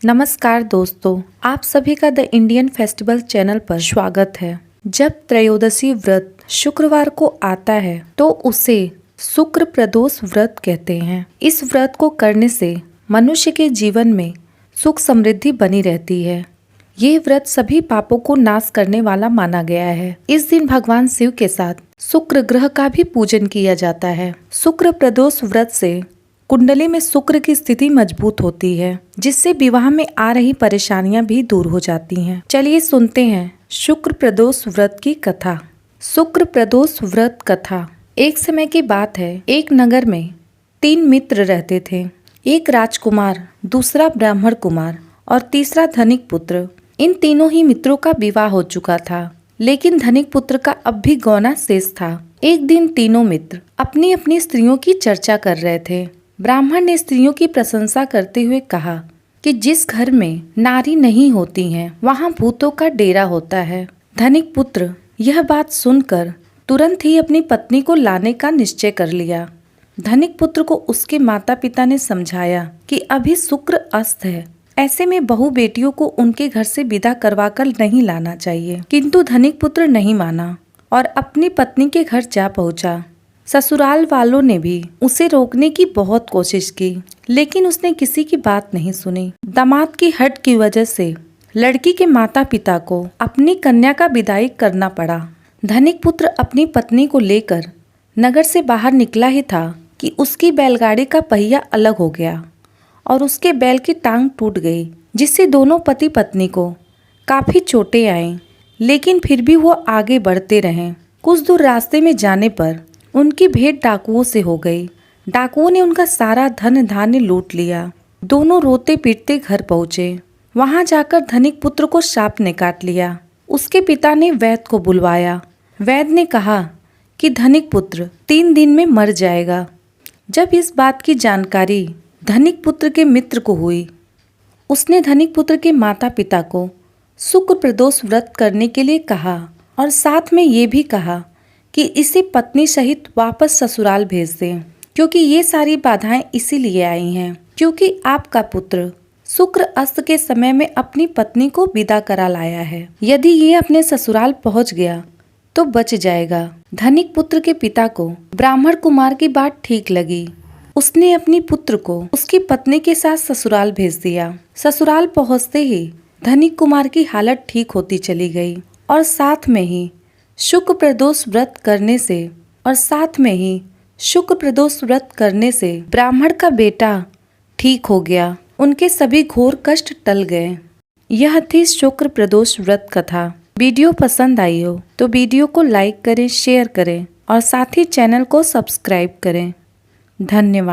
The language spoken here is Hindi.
नमस्कार दोस्तों, आप सभी का द इंडियन फेस्टिवल चैनल पर स्वागत है। जब त्रयोदशी व्रत शुक्रवार को आता है तो उसे शुक्र प्रदोष व्रत कहते हैं। इस व्रत को करने से मनुष्य के जीवन में सुख समृद्धि बनी रहती है। ये व्रत सभी पापों को नाश करने वाला माना गया है। इस दिन भगवान शिव के साथ शुक्र ग्रह का भी पूजन किया जाता है। शुक्र प्रदोष व्रत से कुंडली में शुक्र की स्थिति मजबूत होती है, जिससे विवाह में आ रही परेशानियां भी दूर हो जाती हैं। चलिए सुनते हैं शुक्र प्रदोष व्रत की कथा। शुक्र प्रदोष व्रत कथा। एक समय की बात है, एक नगर में 3 मित्र रहते थे। एक राजकुमार, दूसरा ब्राह्मण कुमार और तीसरा धनिक पुत्र। इन तीनों ही मित्रों का विवाह हो चुका था, लेकिन धनिक पुत्र का अब भी गौना शेष था। एक दिन तीनों मित्र अपनी अपनी स्त्रियों की चर्चा कर रहे थे। ब्राह्मण ने स्त्रियों की प्रशंसा करते हुए कहा कि जिस घर में नारी नहीं होती हैं, वहां भूतों का डेरा होता है। धनिक पुत्र यह बात सुनकर तुरंत ही अपनी पत्नी को लाने का निश्चय कर लिया। धनिक पुत्र को उसके माता पिता ने समझाया कि अभी शुक्र अस्त है, ऐसे में बहू बेटियों को उनके घर से विदा करवाकर नहीं लाना चाहिए। किंतु धनिक पुत्र नहीं माना और अपनी पत्नी के घर जा पहुंचा। ससुराल वालों ने भी उसे रोकने की बहुत कोशिश की, लेकिन उसने किसी की बात नहीं सुनी। दामाद की हट की वजह से लड़की के माता पिता को अपनी कन्या का विदाई करना पड़ा। धनिक पुत्र अपनी पत्नी को लेकर नगर से बाहर निकला ही था कि उसकी बैलगाड़ी का पहिया अलग हो गया और उसके बैल की टांग टूट गई, जिससे दोनों पति पत्नी को काफी चोटें आईं। लेकिन फिर भी वो आगे बढ़ते रहे। कुछ दूर रास्ते में जाने पर उनकी भेंट डाकुओं से हो गई। डाकुओं ने उनका सारा धन धान्य लूट लिया। दोनों रोते पीटते घर पहुँचे। वहां जाकर धनिक पुत्र को शाप ने काट लिया। उसके पिता ने वैद्य को बुलवाया। वैद्य ने कहा कि धनिक पुत्र 3 दिन में मर जाएगा। जब इस बात की जानकारी धनिक पुत्र के मित्र को हुई, उसने धनिक पुत्र के माता पिता को शुक्र प्रदोष व्रत करने के लिए कहा और साथ में ये भी कहा कि इसे पत्नी सहित वापस ससुराल भेज दें, क्योंकि ये सारी बाधाएं इसीलिए आई हैं क्योंकि आपका पुत्र शुक्र अस्त के समय में अपनी पत्नी को विदा करा लाया है। यदि ये अपने ससुराल पहुंच गया तो बच जाएगा। धनिक पुत्र के पिता को ब्राह्मण कुमार की बात ठीक लगी। उसने अपनी पुत्र को उसकी पत्नी के साथ ससुराल भेज दिया। ससुराल पहुँचते ही धनिक कुमार की हालत ठीक होती चली गई और साथ में ही शुक्र प्रदोष व्रत करने से ब्राह्मण का बेटा ठीक हो गया। उनके सभी घोर कष्ट टल गए। यह थी शुक्र प्रदोष व्रत कथा। वीडियो पसंद आई हो तो वीडियो को लाइक करें, शेयर करें और साथ ही चैनल को सब्सक्राइब करें। धन्यवाद।